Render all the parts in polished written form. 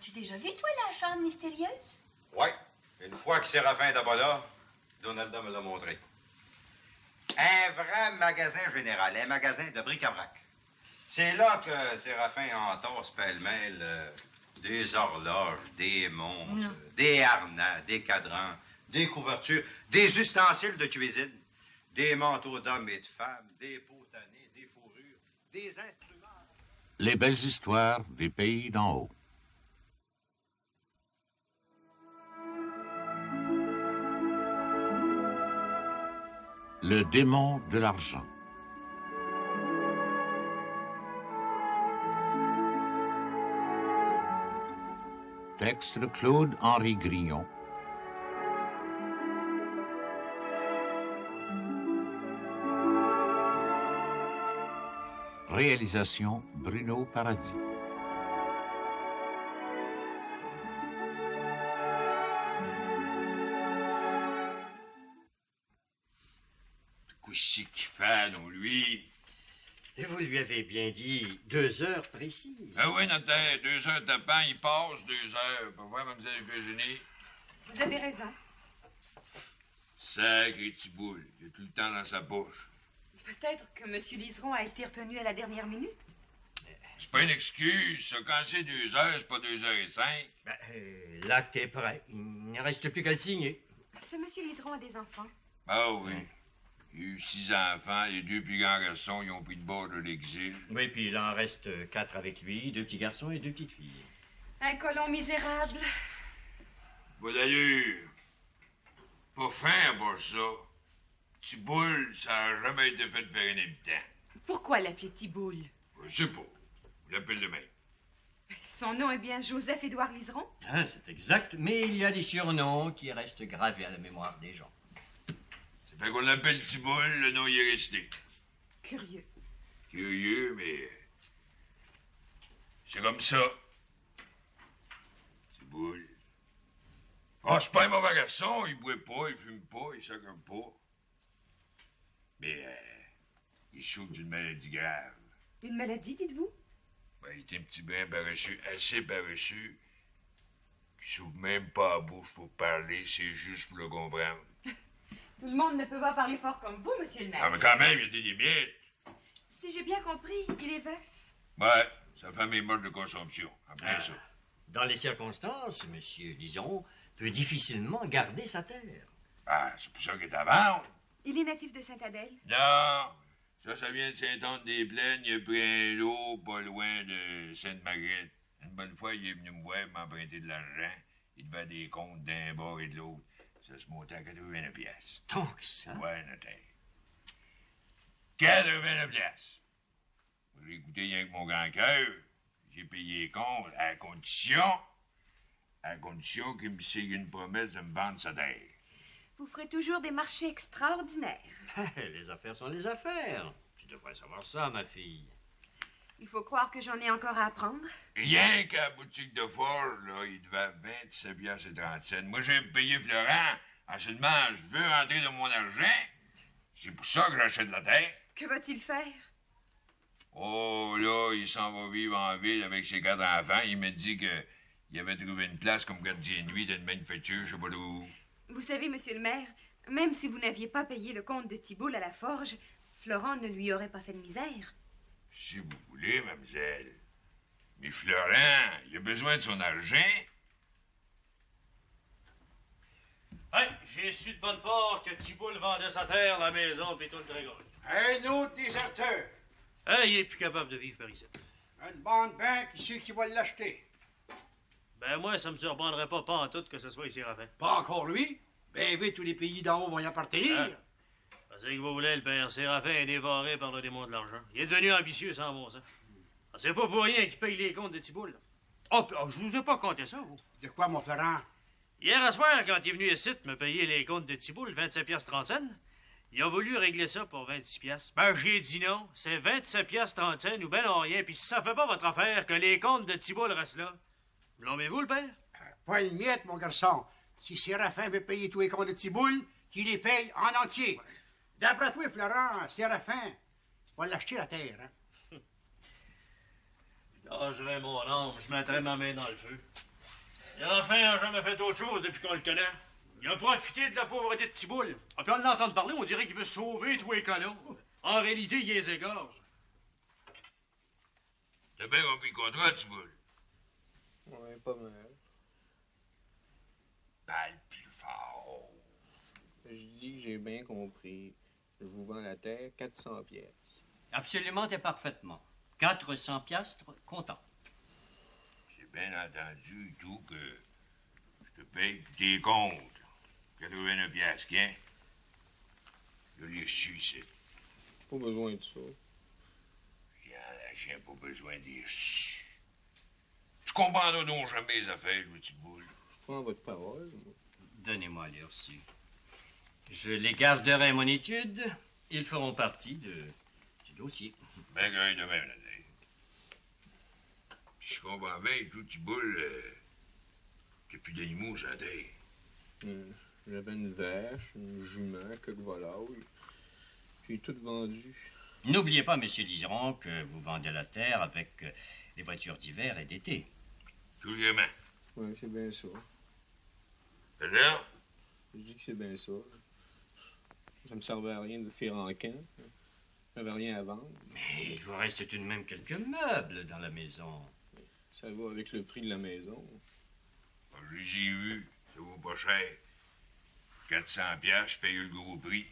L'as-tu déjà vu, toi, la chambre mystérieuse? Oui. Une fois que Séraphin est là, Donalda me l'a montré. Un vrai magasin général, un magasin de bric-à-brac. C'est là que Séraphin entasse pêle-mêle des horloges, des montres, des harnais, des cadrans, des couvertures, des ustensiles de cuisine, des manteaux d'hommes et de femmes, des pots tannés, des fourrures, des instruments. Les belles histoires des pays d'en haut. Le démon de l'argent. Texte de Claude-Henri Grignon. Réalisation Bruno Paradis. Qu'est-ce qu'il fait, non, lui? Et vous lui avez bien dit 2 heures précises. Ah oui, notaire, 2 heures de pain, il passe 2 heures. Pour voir, mademoiselle Eugénie. Vous avez raison. Sacré petit boule, il a tout le temps dans sa poche. Peut-être que M. Liseron a été retenu à la dernière minute. C'est pas une excuse, ça. Quand c'est 2 heures, c'est pas 2h05. L'acte est prêt. Il ne reste plus qu'à le signer. Ce M. Liseron a des enfants. Ah oui. Il a eu 6 enfants, les 2 plus grands garçons, ils ont pris le bord de l'exil. Oui, puis il en reste 4 avec lui, 2 petits garçons et 2 petites filles. Un colon misérable. Bon, d'ailleurs, pas fin pour ça. Petit boule, ça n'a jamais été fait de faire un habitant. Pourquoi l'appeler Tiboule? Je sais pas. On l'appelle de même. Son nom est bien Joseph-Édouard Liseron? Ah, c'est exact, mais il y a des surnoms qui restent gravés à la mémoire des gens. Ça fait qu'on l'appelle Petit boule, le nom y est resté. Curieux. Curieux, mais... c'est comme ça. Petit boule. Ah, c'est pas un mauvais garçon, il boit pas, il fume pas, il sacre pas. Mais, il souffre d'une maladie grave. Une maladie, dites-vous? Ben, il est un petit brin paresseux, assez paresseux, qui s'ouvre même pas la bouche pour parler, c'est juste pour le comprendre. Tout le monde ne peut pas parler fort comme vous, monsieur le maire. Ah, mais quand même, il y a des limites. Si j'ai bien compris, il est veuf. Ouais, sa femme est morte de consomption, en plein ça. Dans les circonstances, monsieur Liseron peut difficilement garder sa terre. Ah, c'est pour ça qu'il est à vendre. Il est natif de Sainte-Adèle? Non, ça vient de Saint-Anne-des-Plaines. Il a pris un lot pas loin de Sainte-Marguerite. Une bonne fois, il est venu me voir m'emprunter de l'argent. Il devait des comptes d'un bord et de l'autre. Ça se montait à 89 piastres. Tant que ça? Ouais, notaire. 89 piastres. J'ai écouté rien que mon grand cœur. J'ai payé les comptes à condition qu'il me signe une promesse de me vendre sa terre. Vous ferez toujours des marchés extraordinaires. Les affaires sont les affaires. Tu devrais savoir ça, ma fille. Il faut croire que j'en ai encore à apprendre. Rien qu'à la boutique de forge, là, il devait 27 piastres et 30 cents. Moi, j'ai payé Florent. En seulement, je veux rentrer de mon argent. C'est pour ça que j'achète la terre. Que va-t-il faire? Oh, là, il s'en va vivre en ville avec ses 4 enfants. Il me dit qu'il avait trouvé une place comme gardien de nuit d'une manufacture, je sais pas d'où. Vous savez, monsieur le maire, même si vous n'aviez pas payé le compte de Thibault à la forge, Florent ne lui aurait pas fait de misère. Si vous voulez, mademoiselle. Mais Florent, il a besoin de son argent. Hey, j'ai su de bonne part que Thibault vendait sa terre, la maison, puis tout le dragon. Un autre déserteur. Hey, il est plus capable de vivre par ici. Une bande banque, qui c'est qui va l'acheter? Ben moi, ça me surprendrait pas en tout que ce soit ici Raffin. Pas encore lui. Ben vite, tous les pays d'en haut vont y appartenir. C'est que vous voulez, le père Séraphin est dévoré par le démon de l'argent. Il est devenu ambitieux sans bon sens. C'est pas pour rien qu'il paye les comptes de Thibault, là. Oh, je vous ai pas compté ça, vous. De quoi, mon Florent? Hier à soir, quand il est venu ici me payer les comptes de Thibault, 27 piastres 30 cents, il a voulu régler ça pour 26 piastres. Ben, j'ai dit non. C'est 27 piastres 30 cents ou ben non rien. Puis si ça fait pas votre affaire, que les comptes de Thibault restent là. Blâmez-vous, le père? Pas une miette, mon garçon. Si Séraphin veut payer tous les comptes de Tiboule, qu'il les paye en entier. D'après toi, Florent, Séraphin va l'acheter la terre, hein? Je lâcherais mon âme, je mettrais ma main dans le feu. Séraphin n'a jamais fait autre chose depuis qu'on le connaît. Il a profité de la pauvreté de Tiboul. Ah, puis on l'entend parler, on dirait qu'il veut sauver tous les colons. En réalité, il les égorge. T'as bien compris le contrat, Tiboul? Ouais, pas mal. Parle plus fort. Je dis que j'ai bien compris. Je vous vends la terre 400 pièces. Absolument et parfaitement. 400 piastres, comptant. J'ai bien entendu tout que je te paye tous tes comptes. 89 piastres, qu'un? Je l'ai su, c'est. Pas besoin de ça. J'ai pas besoin des su. Tu comprends donc jamais les affaires, Louis Tiboul. Je prends votre parole. Moi. Donnez-moi les reçus. Je les garderai à mon étude. Ils feront partie du dossier. Ben, que de même, là. Puis je comprends bien, tout Tiboul, t'as plus d'animaux, ça terre. J'avais une vache, une jument, quelques volailles. J'ai tout vendu. N'oubliez pas, monsieur Liseron, que vous vendez la terre avec les voitures d'hiver et d'été. Tout le gamin. Oui, c'est bien ça. Alors? Je dis que c'est bien ça. Ça me servait à rien de faire en camp. J'avais rien à vendre. Mais il vous reste tout de même quelques meubles dans la maison. Ça va avec le prix de la maison. Je les ai vus, ça vaut pas cher. 400 piastres, je paye le gros prix.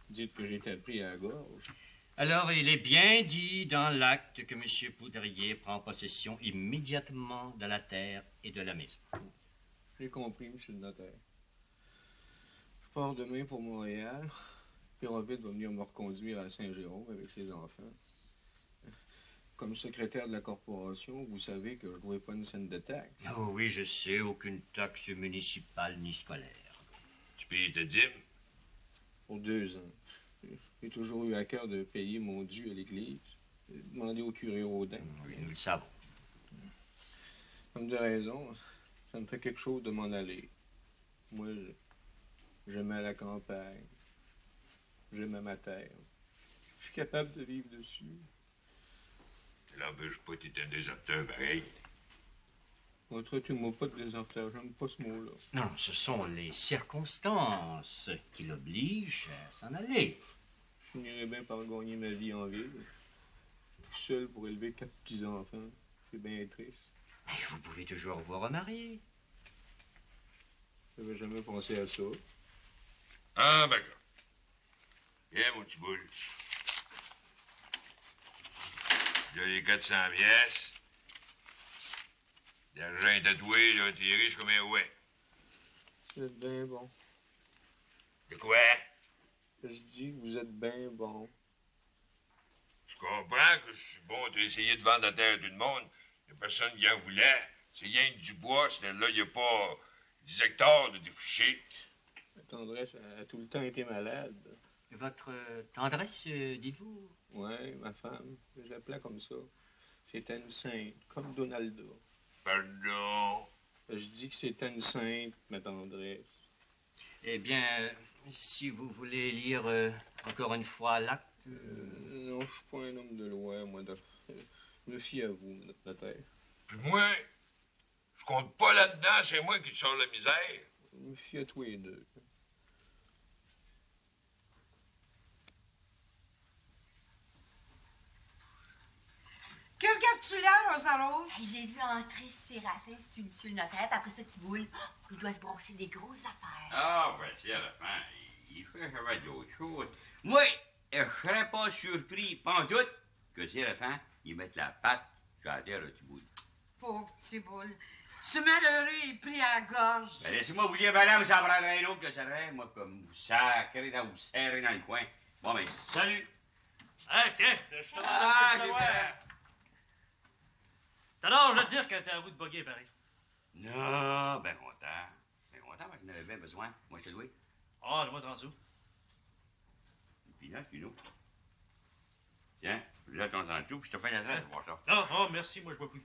Dites que j'étais pris à la gorge. Alors, il est bien dit dans l'acte que M. Poudrier prend possession immédiatement de la terre et de la maison. J'ai compris, monsieur le notaire. Je pars demain pour Montréal. Puis Robert va venir me reconduire à Saint-Jérôme avec les enfants. Comme secrétaire de la corporation, vous savez que je ne dois pas une scène de taxe. Oh oui, je sais, aucune taxe municipale ni scolaire. Tu payes ta dîme? Pour 2 ans. J'ai toujours eu à cœur de payer mon dû à l'église. J'ai demandé au curé Rodin. Oui, nous le savons. Comme de raison, ça me fait quelque chose de m'en aller. Moi, j'aimais la campagne. J'aimais ma terre. Je suis capable de vivre dessus. Ça n'empêche pas que t'es un déserteur pareil. Moi, traitez-moi pas de déserteur, j'aime pas ce mot-là. Non, ce sont les circonstances qui l'obligent à s'en aller. Je finirais bien par gagner ma vie en ville. Tout seul pour élever 4 petits-enfants. C'est bien triste. Mais vous pouvez toujours vous remarier. J'avais jamais pensé à ça. Ah, d'accord. Viens, mon petit boule. Là, les 400 pièces. L'argent est tatoué, là, t'es riche comme un ouet. Vous êtes bien bon. De quoi? Je dis que vous êtes bien bon. Je comprends que je suis bon d'essayer de vendre la terre à tout le monde. Il n'y a personne qui en voulait. C'est rien que du bois, là, il n'y a pas 10 hectares de défriché. Ma tendresse a tout le temps été malade. Votre tendresse, dites-vous? Ouais, ma femme. Je l'appelais comme ça. C'était une sainte, comme Donalda. Pardon. Je dis que c'était une sainte, ma tendresse. Eh bien, si vous voulez lire encore une fois l'acte... Non, je suis pas un homme de loi, moi. Je me fie à vous, notre notaire. Puis moi, je compte pas là-dedans, c'est moi qui te sors la misère. Je me fie à tous les deux. Que regardes-tu là, Rosaro? Hey, j'ai vu entrer Séraphin sur monsieur le notaire, puis après ça, Tiboul, il doit se brosser des grosses affaires. Ah, ben, c'est à la fin. Il fait jamais d'autres choses. Moi, je serais pas surpris, pantoute, que c'est à la fin, il mette la patte sur la terre à Tiboul. Pauvre petit boule. Ce malheureux est pris à la gorge. Ben, laissez-moi vous dire, madame, ça prendrait un autre que ça serait, moi, comme vous sacrez vous serrez dans le coin. Bon, ben, salut. Ah, tiens, je te Ah, demande de j'espère. voir. Alors, je veux dire que t'as un bout de boguer, pareil. Non, ben content. Ben content, parce que j'en avais bien besoin. Moi, je te loué. Ah, donne-moi 30 sous. Puis là, tu nous. Tiens, là, ton sous, puis je te fais l'adresse pour voir ça. Non, oh, merci, moi, je bois plus.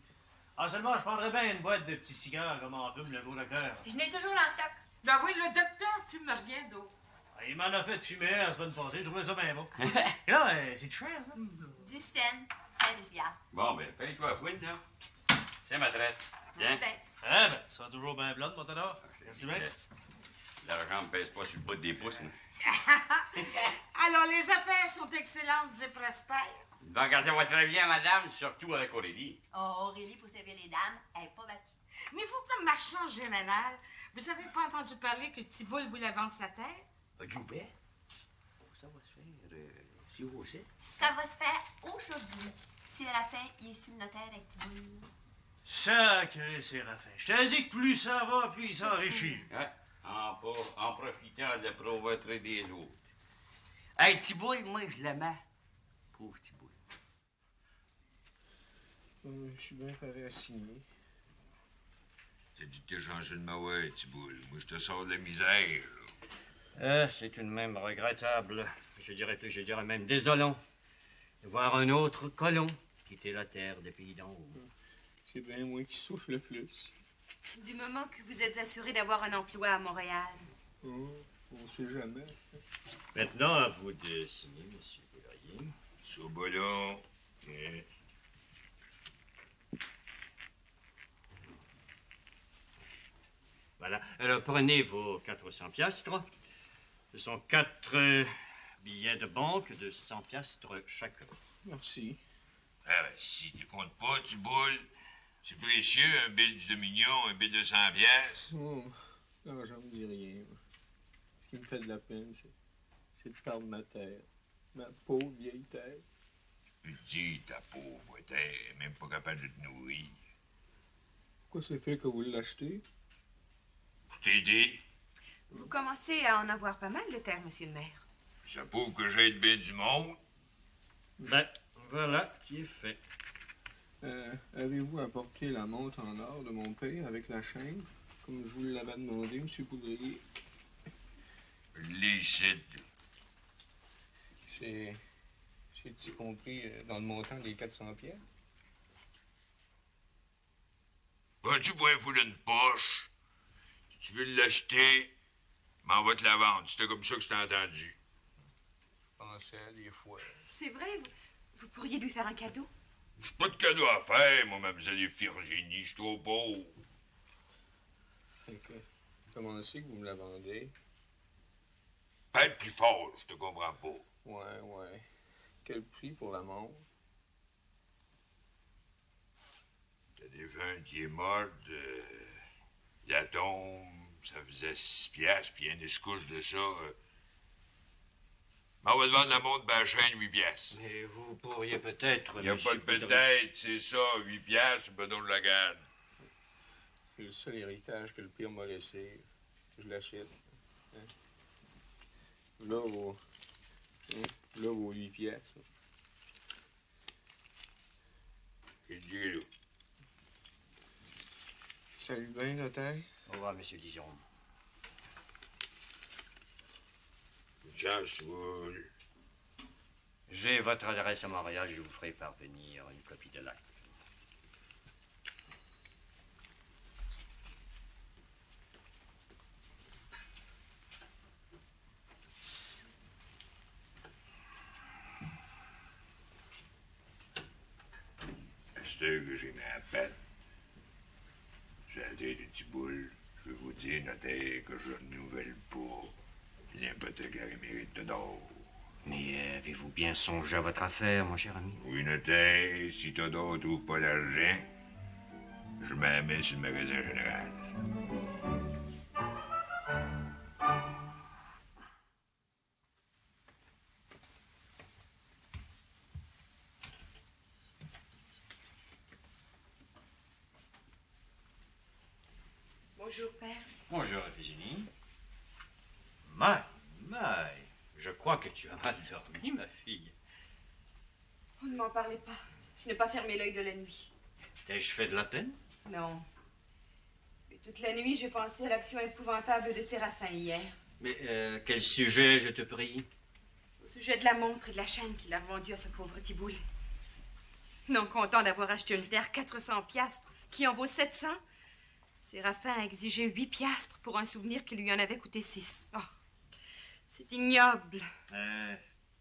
Ah, seulement, je prendrais bien une boîte de petits cigares comme en fume le gros docteur. Je n'ai toujours en stock. Ben oui, le docteur fume rien d'autre. Ah, il m'en a fait fumer la semaine passée, je trouvais ça bien bon. Et là, c'est cher, ça? 10 cents. 10 cigares. Bon, ben, paye-toi la fouine, là. C'est ma traite. Tiens. Peut-être. Ah, ben, tu seras toujours bien blonde, mon ténor. Merci bien. L'argent me pèse pas sur le bout des pouces, moi. Alors, les affaires sont excellentes et prospères. Le magasin va très bien, madame, surtout avec Aurélie. Oh, Aurélie, pour servir les dames, elle n'est pas battue. Mais vous, comme marchand général, vous avez pas entendu parler que Thibault voulait vendre sa terre? Joubert? Ça va se faire si vous aussi. Ça va se faire aujourd'hui. Séraphin, il est sur le notaire avec Thibault. Sacré Séraphin. Je t'ai dit que plus ça va, plus il s'enrichit. Ouais, en profitant de la pauvreté des autres. Hey, Thibault, moi, je l'aimais. Pauvre Thibault. Je suis bien paré à signer. T'as dit que t'es changé de mauvais, Thibault. Moi, je te sors de la misère, là. C'est tout de même regrettable. Je dirais même désolant de voir un autre colon quitter la terre des pays d'en haut. C'est bien moi qui souffre le plus. Du moment que vous êtes assuré d'avoir un emploi à Montréal. Oh, on sait jamais. Maintenant, à vous de signer, monsieur Poudrier. Sobolon. Voilà. Alors, prenez vos 400 piastres. Ce sont 4 billets de banque de 100 piastres chacun. Merci. Ah, ben, si tu comptes pas, Thibault, c'est précieux, un bill du Dominion, un bill de 100 piastres. Oh, l'argent me dit rien. Ce qui me fait de la peine, c'est de perdre ma terre. Ma pauvre vieille terre. Tu te dis, ta pauvre terre, même pas capable de te nourrir. Pourquoi c'est fait que vous l'achetez? Pour t'aider, Vous commencez à en avoir pas mal de terre, monsieur le maire. ça prouve que j'aide bien du monde. Ben, voilà qui est fait. Avez-vous apporté la montre en or de mon père avec la chaîne, comme je vous l'avais demandé, monsieur Poudrier? Les sites. C'est-tu compris dans le montant des 400 pièces? Vas-tu pour un fou d'une poche? Si tu veux l'acheter, m'en va te la vendre. C'était comme ça que je t'ai entendu. Je pensais à des fois. C'est vrai, vous pourriez lui faire un cadeau? J'ai pas de cadeau à faire, moi, mademoiselle Virginie, je suis trop pauvre. Comment c'est que vous me la vendez? Pète plus fort, je te comprends pas. Ouais. Quel prix pour la montre? La défunte qui est morte, la tombe, ça faisait 6 piastres, puis un escouche de ça. Mais on va te vendre la montre, ben, la chaîne, 8 piastres. Et vous pourriez peut-être, Il n'y a pas de peut-être, c'est ça, 8 piastres, ben, donc je la garde. C'est le seul héritage que le pire m'a laissé. Je l'achète. Hein? Là, vos 8 piastres. Et dis là. Salut bien, notaire. Au revoir, monsieur Dijon. Une chance, Thibault. J'ai votre adresse à Montréal, je vous ferai parvenir une copie de l'acte. C'est que j'ai mis à peine. J'ai la tête de Thibault. Je vais vous dire, notaire, que je ne renouvelle pas. L'hypothécaire mérite de d'or. Mais avez-vous bien songé à votre affaire, mon cher ami? Oui, notaire, si Théodore trouve pas d'argent, je m'en mets sur le magasin général. Bonjour, père. Bonjour, Virginie. My. Je crois que tu as mal dormi, ma fille. Oh, ne m'en parlez pas. Je n'ai pas fermé l'œil de la nuit. T'ai-je fait de la peine? Non. Et toute la nuit, j'ai pensé à l'action épouvantable de Séraphin hier. Mais quel sujet, je te prie? Au sujet de la montre et de la chaîne qu'il a vendue à ce pauvre Thibault. Non content d'avoir acheté une terre 400 piastres, qui en vaut 700, Séraphin a exigé 8 piastres pour un souvenir qui lui en avait coûté 6. Oh, c'est ignoble.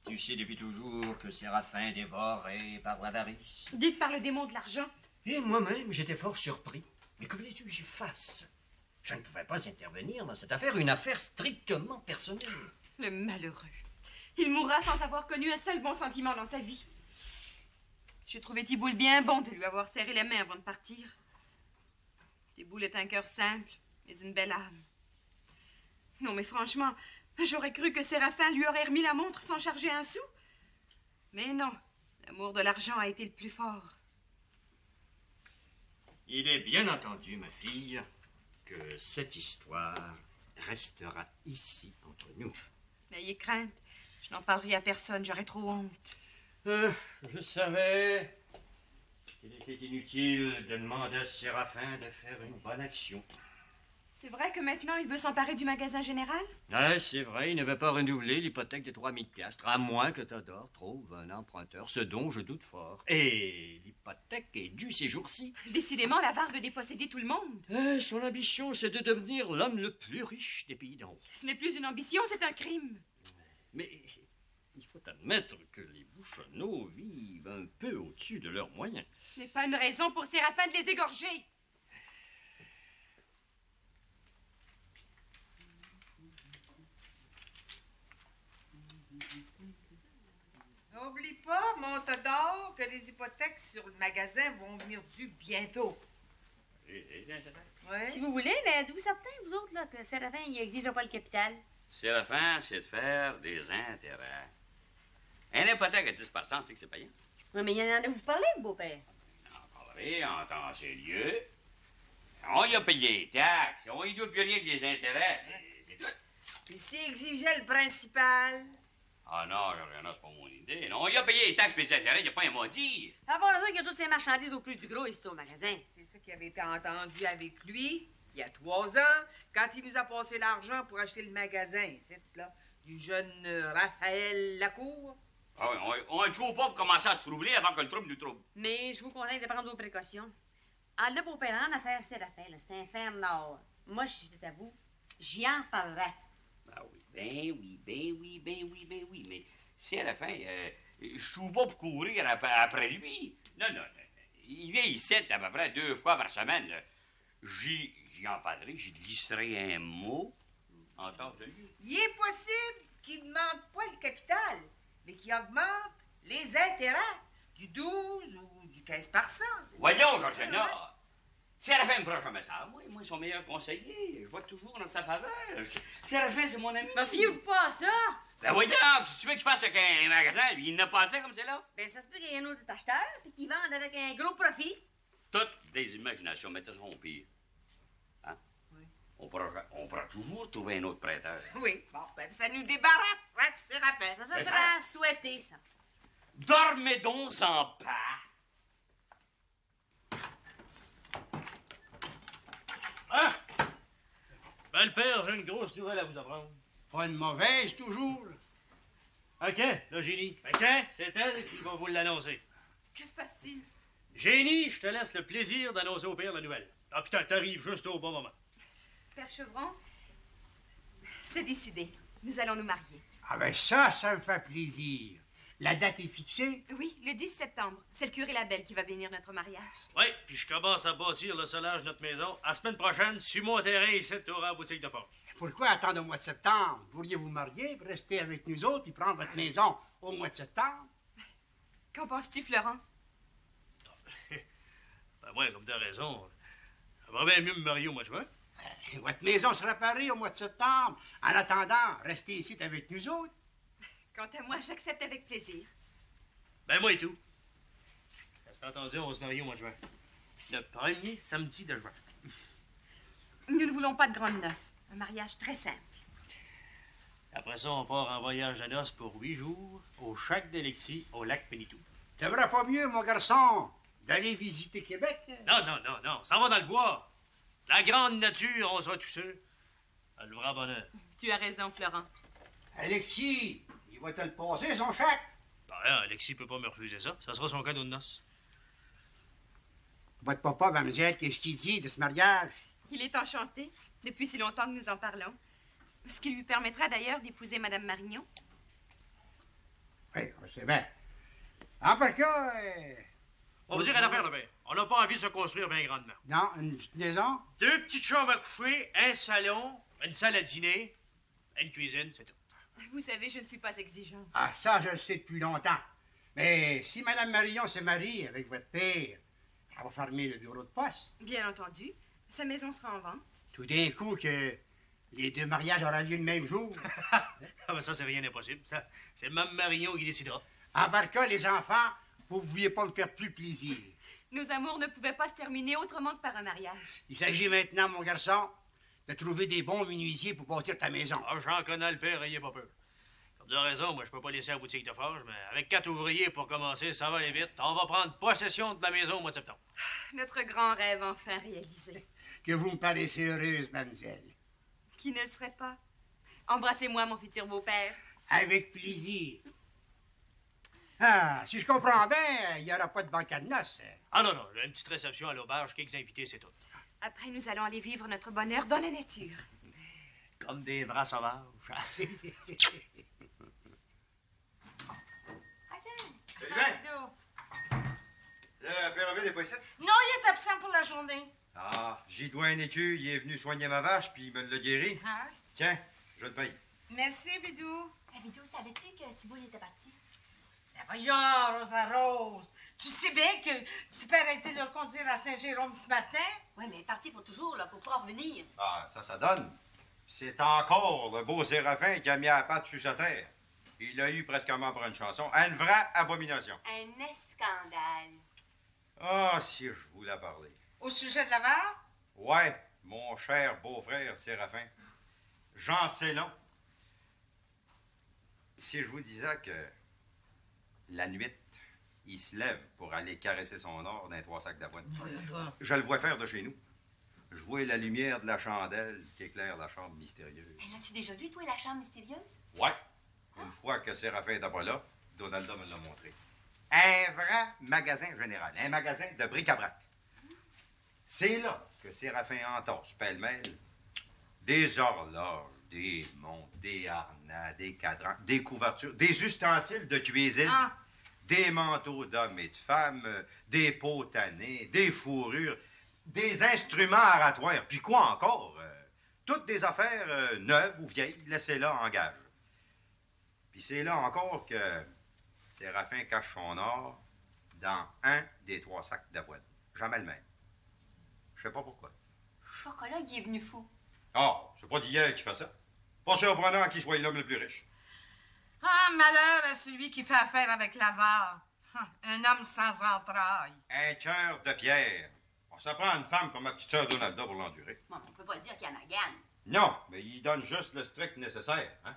Tu sais depuis toujours que Séraphin est dévoré par l'avarice. Dites par le démon de l'argent. Et moi-même, j'étais fort surpris. Mais que voulais-tu que j'ai face. Je ne pouvais pas intervenir dans cette affaire, une affaire strictement personnelle. Le malheureux. Il mourra sans avoir connu un seul bon sentiment dans sa vie. J'ai trouvé Thibault bien bon de lui avoir serré les mains avant de partir. Thibault est un cœur simple, mais une belle âme. Non, mais franchement, j'aurais cru que Séraphin lui aurait remis la montre sans charger un sou. Mais non, l'amour de l'argent a été le plus fort. Il est bien entendu, ma fille, que cette histoire restera ici entre nous. N'ayez crainte, je n'en parlerai à personne, j'aurais trop honte. Je savais qu'il était inutile de demander à Séraphin de faire une bonne action. C'est vrai que maintenant il veut s'emparer du magasin général? Ah, c'est vrai, il ne veut pas renouveler l'hypothèque de 3000 piastres, à moins que Théodore trouve un emprunteur, ce dont je doute fort. Et l'hypothèque est due ces jours-ci. Décidément, l'avare veut déposséder tout le monde. Son ambition, c'est de devenir l'homme le plus riche des pays d'en haut. Ce n'est plus une ambition, c'est un crime. Mais il faut admettre que les Bouchonneaux vivent un peu au-dessus de leurs moyens. Ce n'est pas une raison pour Séraphin de les égorger. N'oublie pas, Montador, que les hypothèques sur le magasin vont venir dues bientôt. Si vous voulez, mais êtes-vous certains, vous autres, là, que Séraphin, il n'exige pas le capital? Séraphin, c'est de faire des intérêts. Une hypothèque à 10 tu sais que c'est payant. Oui, mais il y en a vous parlez, beau-père. On parlerait en temps et lieu. On y a payé les taxes. On y doit plus rien que les intérêts. C'est tout. Puis s'il exigeait le principal... Ah non, Georgiana, c'est pas mon idée. Non, on y a payé les taxes et les intérêts, il n'y a pas un mot à dire. À part ça, il y a toutes ces marchandises au plus du gros ici au magasin. C'est ça qui avait été entendu avec lui il y a 3 ans, quand il nous a passé l'argent pour acheter le magasin, c'est là, du jeune Raphaël Lacour. Ah oui, on ne trouve pas pour commencer à se troubler avant que le trouble nous trouble. Mais je vous conseille de prendre vos précautions. Ah, là, beau-père, en affaire Séraphin, là, c'est un ferme nord. Moi, si j'étais à vous, j'y en parlerais. Ah oui, ben oui, mais si à la fin, je trouve pas pour courir après lui. Non, il vient ici à peu près 2 fois par semaine. Là. J'y en parlerai, j'y glisserai un mot en temps de lieu. Il est possible qu'il ne demande pas le capital, mais qu'il augmente les intérêts du 12 ou du 15%. Voyons, Georgiana. Séraphin me fera jamais ça. Moi, son meilleur conseiller. Je vois toujours dans sa faveur. Séraphin, c'est mon ami. Mais fiez-vous pas à ça? Ben voyons, qu'est-ce que tu veux qu'il fasse avec un magasin? Il n'a pas assez comme c'est là. Ben, ça se peut qu'il y ait un autre acheteur, puis qu'il vende avec un gros profit. Toutes des imaginations, mais elles seront pires. Hein? Oui. On pourra toujours trouver un autre prêteur. Oui, bon, ben ça nous débarrasserait de Séraphin. Ça serait à souhaiter, ça. Dormez donc en paix. Ah! Ben, le père, j'ai une grosse nouvelle à vous apprendre. Pas une mauvaise, toujours. OK, là, Génie. Ben, tiens, c'est elle qui va vous l'annoncer. Que se passe-t-il? Génie, je te laisse le plaisir d'annoncer au père la nouvelle. Ah, putain, t'arrives juste au bon moment. Père Chevron, c'est décidé. Nous allons nous marier. Ah ben ça me fait plaisir. La date est fixée? Oui, le 10 septembre. C'est le curé Labelle qui va bénir notre mariage. Oui, puis je commence à bâtir le solage de notre maison. À la semaine prochaine, sur mon terrain, ici, t'auras la boutique de forge. Pourquoi attendre au mois de septembre? Vous pourriez vous marier, puis rester avec nous autres, puis prendre votre maison au mois de septembre? Qu'en penses-tu, Florent? Ben, moi, comme t'as raison, j'aimerais bien mieux me marier au mois de juin. Votre maison sera parée au mois de septembre. En attendant, restez ici avec nous autres. Quant à moi, j'accepte avec plaisir. Ben, moi et tout. C'est entendu, on va se marier au mois de juin. Le premier samedi de juin. Nous ne voulons pas de grandes noces. Un mariage très simple. Après ça, on part en voyage à noces pour 8 jours au Chac d'Alexis, au lac Pénitou. T'aimerais pas mieux, mon garçon, d'aller visiter Québec? Non, ça va dans le bois. La grande nature, on sera tout seul. Le vrai bonheur. Tu as raison, Florent. Alexis, il va te le passer, son chèque. Ben, Alexis peut pas me refuser ça. Ça sera son cadeau de noces. Votre papa, mademoiselle, qu'est-ce qu'il dit de ce mariage? Il est enchanté, depuis si longtemps que nous en parlons. Ce qui lui permettra d'ailleurs d'épouser Madame Marignon. Oui, c'est vrai. En par cas, On va dire une affaire, là, ben. On n'a pas envie de se construire bien grandement. Non, une petite maison? 2 petites chambres à coucher, un salon, une salle à dîner, une cuisine, c'est tout. Vous savez, je ne suis pas exigeante. Ah, ça, je le sais depuis longtemps. Mais si Mme Marion se marie avec votre père, elle va fermer le bureau de poste. Bien entendu. Sa maison sera en vente. Tout d'un coup, que les 2 mariages auront lieu le même jour. Ah, ben ça, c'est rien d'impossible. Ça, c'est Mme Marion qui décidera. En barca, les enfants, vous ne pouviez pas me faire plus plaisir. Nos amours ne pouvaient pas se terminer autrement que par un mariage. Il s'agit maintenant, mon garçon, de trouver des bons menuisiers pour bâtir ta maison. Ah, j'en connais le père, ayez pas peur. Comme de raison, moi, je peux pas laisser la boutique de forge, mais avec 4 ouvriers pour commencer, ça va aller vite. On va prendre possession de la maison au mois de septembre. Notre grand rêve enfin réalisé. Que vous me paraissez heureuse, mademoiselle. Qui ne le serait pas? Embrassez-moi, mon futur beau-père. Avec plaisir. Ah, si je comprends bien, il n'y aura pas de banquet de noces. Ah non, non, une petite réception à l'auberge, quelques invités, c'est tout. Après, nous allons aller vivre notre bonheur dans la nature. Comme des vrais sauvages. Salut, Ben. Le père Ovid n'est pas ici? Non, il est absent pour la journée. Ah, Gidouin Écu, il est venu soigner ma vache, puis il me l'a guéri. Ah. Tiens, je te paye. Merci, Bidou. Bidou, savais-tu que Thibault était parti? Ben voyons, Rosa Rose. Tu sais bien que tu père a été le reconduire à Saint-Jérôme ce matin? Oui, mais parti, il faut toujours, là, pour pas revenir. Ah, ça donne. C'est encore le beau Séraphin qui a mis la patte sur sa terre. Il l'a eu presqu'ement pour une chanson. Une vraie abomination. Un scandale. Ah, si je voulais parler. Au sujet de la barre? Ouais, mon cher beau-frère Séraphin. Jean Célon. Si je vous disais que la nuit, il se lève pour aller caresser son or dans 3 sacs d'avoine. Je le vois faire de chez nous. Jouer la lumière de la chandelle qui éclaire la chambre mystérieuse. Mais l'as-tu déjà vu, toi, la chambre mystérieuse? Ouais. Une fois que Séraphin n'était pas là, Donalda me l'a montré. Un vrai magasin général. Un magasin de bric-à-brac. C'est là que Séraphin entorse pêle-mêle des horloges, des montres, des harnais, des cadrans, des couvertures, des ustensiles de cuisine, des manteaux d'hommes et de femmes, des pots tannés, des fourrures, des instruments aratoires. Puis quoi encore? Toutes des affaires neuves ou vieilles, laissez-là en gage. Puis c'est là encore que Séraphin cache son or dans un des 3 sacs d'avoine. Jamais le même. Je sais pas pourquoi. Chocolat, il est venu fou. Ah, c'est pas d'hier qu'il fait ça. Pas surprenant qu'il soit l'homme le plus riche. Ah, malheur à celui qui fait affaire avec l'avare. Un homme sans entrailles. Un cœur de pierre. Oh, ça prend une femme comme ma petite sœur Donalda pour l'endurer. Bon, on peut pas dire qu'il y a magane. Non, mais il donne juste le strict nécessaire. Hein?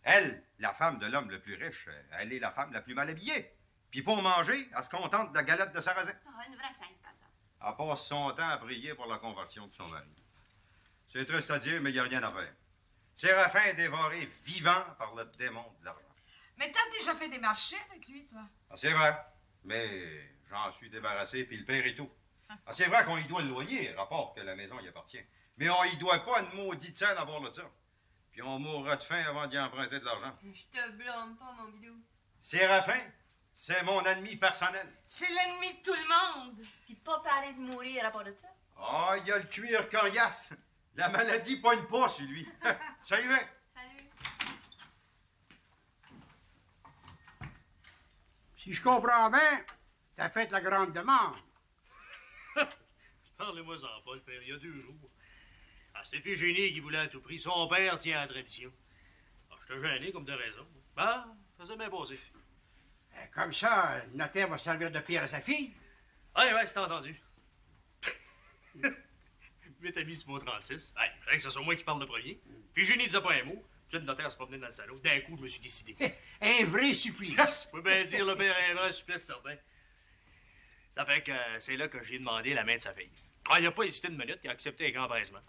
Elle, la femme de l'homme le plus riche, elle est la femme la plus mal habillée. Puis pour manger, elle se contente de la galette de sarrasin. Ah, une vraie sainte, par exemple. Elle passe son temps à prier pour la conversion de son mari. C'est triste à dire, mais il n'y a rien à faire. Séraphin est dévoré vivant par le démon de l'argent. Mais t'as déjà fait des marchés avec lui, toi? Ah, c'est vrai, mais j'en suis débarrassé, puis le père et tout. Ah, c'est vrai qu'on y doit le loyer, rapport que la maison y appartient. Mais on y doit pas une maudite scène à bord de ça. Puis on mourra de faim avant d'y emprunter de l'argent. Je te blâme pas, mon bidou. Séraphin, c'est mon ennemi personnel. C'est l'ennemi de tout le monde. Puis pas parler de mourir à rapport de ça. Ah, il y a le cuir coriace. La maladie pogne pas sur lui. Salut, mec. Salut. Si je comprends bien, t'as fait la grande demande. Parlez-moi-en pas, le père, il y a 2 jours. Ah, c'est Phigénie qui voulait à tout prix. Son père tient à la tradition. Ah, j'étais gêné comme de raison. Ben, ça s'est bien passé. Comme ça, le notaire va servir de pire à sa fille. Ouais, c'est entendu. 8 amis sur mon 36. Hey, il faudrait que ce soit moi qui parle le premier. Phigénie ne disait pas un mot. Puis le notaire se promenait dans le salon. D'un coup, je me suis décidé. Un vrai supplice. Je peux bien dire, le père est un vrai supplice, certain. Ça fait que c'est là que j'ai demandé la main de sa fille. Ah, il n'a pas hésité une minute, il a accepté avec grand empressement.